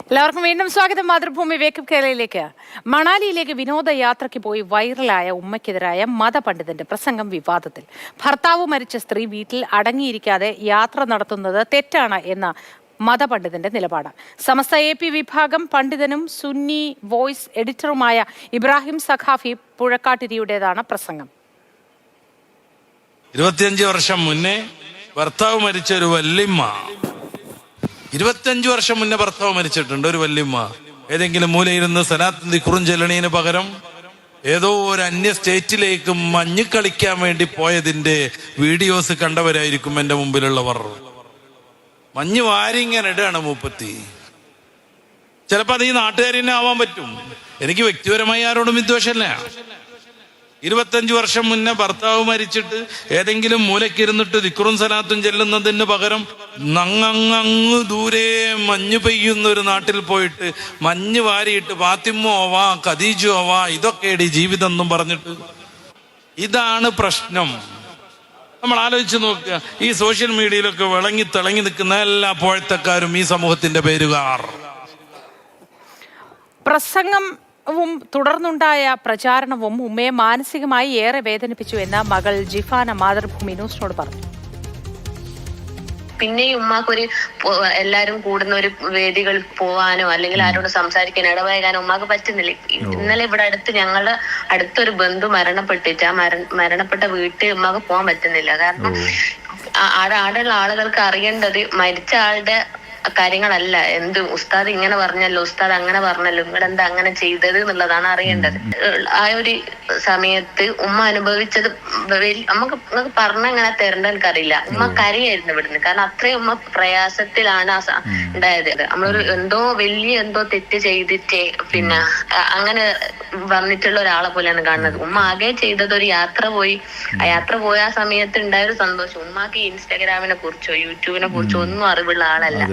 എല്ലാവർക്കും വീണ്ടും സ്വാഗതം. മാതൃഭൂമി വേക്കപ്പ് കേരളയിലേക്ക്. മണാലിയിലേക്ക് വിനോദയാത്രയ്ക്ക് പോയി വൈറലായ ഉമ്മയ്ക്കെതിരായ മതപണ്ഡിതന്റെ പ്രസംഗം വിവാദത്തിൽ. ഭർത്താവ് മരിച്ച സ്ത്രീ വീട്ടിൽ അടങ്ങിയിരിക്കാതെ യാത്ര നടത്തുന്നത് തെറ്റാണ് എന്ന മതപണ്ഡിതന്റെ നിലപാട്. സമസ്ത AP വിഭാഗം പണ്ഡിതനും സുന്നി വോയിസ് എഡിറ്ററുമായ ഇബ്രാഹിം സഖാഫി പുഴക്കാട്ടിരിയുടേതാണ് പ്രസംഗം. 25 വർഷം മുന്നേ ഭർത്താവ് മരിച്ച ഒരു വല്യമ്മ, 25 വർഷം മുന്നേ ഭർത്താവ് മരിച്ചിട്ടുണ്ട്. ഒരു വല്യമ്മ ഏതെങ്കിലും മൂലയിരുന്ന് സലാത്തും ദിക്റും ചെല്ലണീന് പകരം ഏതോ ഒരു അന്യ സ്റ്റേറ്റിലേക്ക് മഞ്ഞ് കളിക്കാൻ വേണ്ടി പോയതിന്റെ വീഡിയോസ് കണ്ടവരായിരിക്കും എന്റെ മുമ്പിലുള്ളവർ. മഞ്ഞ് വാരിങ്ങനെ ഇടുകയാണ് മൂപ്പത്തി. ചിലപ്പോ അത് ഈ നാട്ടുകാരിനെ ആവാൻ പറ്റും. എനിക്ക് വ്യക്തിപരമായി ആരോടും വിദ്വേഷമല്ല. 25 വർഷം മുന്നേ ഭർത്താവ് മരിച്ചിട്ട് ഏതെങ്കിലും മൂലക്കിരുന്നിട്ട് ദിക്റും സലാത്തും ചെല്ലുന്നതിന് പകരം നങ്ങങ്ങ് ദൂരെ മഞ്ഞ് പെയ്യുന്ന ഒരു നാട്ടിൽ പോയിട്ട് മഞ്ഞ് വാരിയിട്ട് ഫാത്തിമോ ആവാ ഖദീജോ ആവാ ഇതൊക്കെയാണ് ജീവിതം എന്നും പറഞ്ഞിട്ട്. ഇതാണ് പ്രശ്നം. നമ്മൾ ആലോചിച്ച് നോക്കുക. ഈ സോഷ്യൽ മീഡിയയിലൊക്കെ തിളങ്ങി നിൽക്കുന്ന എല്ലാ പോഴത്തക്കാരും ഈ സമൂഹത്തിന്റെ പേരുകാർ. പ്രസംഗവും തുടർന്നുണ്ടായ പ്രചാരണവും ഉമ്മയെ മാനസികമായി ഏറെ വേദനിപ്പിച്ചു എന്ന് മകൾ ജിഫാന മാതൃഭൂമി ന്യൂസിനോട് പറഞ്ഞു. പിന്നെയും ഉമ്മാക്കൊരു എല്ലാരും കൂടുന്ന ഒരു വേദികളിൽ പോവാനോ അല്ലെങ്കിൽ ആരോട് സംസാരിക്കാനോ ഇടപഴകാനോ ഉമ്മാക്ക് പറ്റുന്നില്ല. ഇന്നലെ ഇവിടെ അടുത്തൊരു ബന്ധു മരണപ്പെട്ടിട്ട് ആ മരണപ്പെട്ട വീട്ടിൽ ഉമ്മാക്ക് പോകാൻ പറ്റുന്നില്ല. കാരണം ആടെയുള്ള ആളുകൾക്ക് അറിയേണ്ടത് മരിച്ച ആളുടെ കാര്യങ്ങളല്ല. എന്ത് ഉസ്താദ് ഇങ്ങനെ പറഞ്ഞല്ലോ, ഉസ്താദ് അങ്ങനെ പറഞ്ഞല്ലോ, ഇവിടെ എന്താ അങ്ങനെ ചെയ്തത് എന്നുള്ളതാണ് അറിയേണ്ടത്. ആ ഒരു സമയത്ത് ഉമ്മ അനുഭവിച്ചത് നമുക്ക് പറഞ്ഞങ്ങനെ തരേണ്ട എനിക്കറിയില്ല. ഉമ്മ കരയായിരുന്നു ഇവിടുന്ന്. കാരണം അത്രയും ഉമ്മ പ്രയാസത്തിലാണ് ഉണ്ടായത്. നമ്മളൊരു എന്തോ തെറ്റ് ചെയ്തിട്ടേ പിന്നെ അങ്ങനെ വന്നിട്ടുള്ള ഒരാളെ പോലെയാണ് കാണുന്നത്. ഉമ്മ ആകെ ചെയ്തത് ഒരു യാത്ര പോയി. ആ യാത്ര പോയ ആ സമയത്ത് ഉണ്ടായൊരു സന്തോഷം. ഉമ്മാക്ക് ഇൻസ്റ്റാഗ്രാമിനെ കുറിച്ചോ യൂട്യൂബിനെ കുറിച്ചോ ഒന്നും അറിവുള്ള ആളല്ല.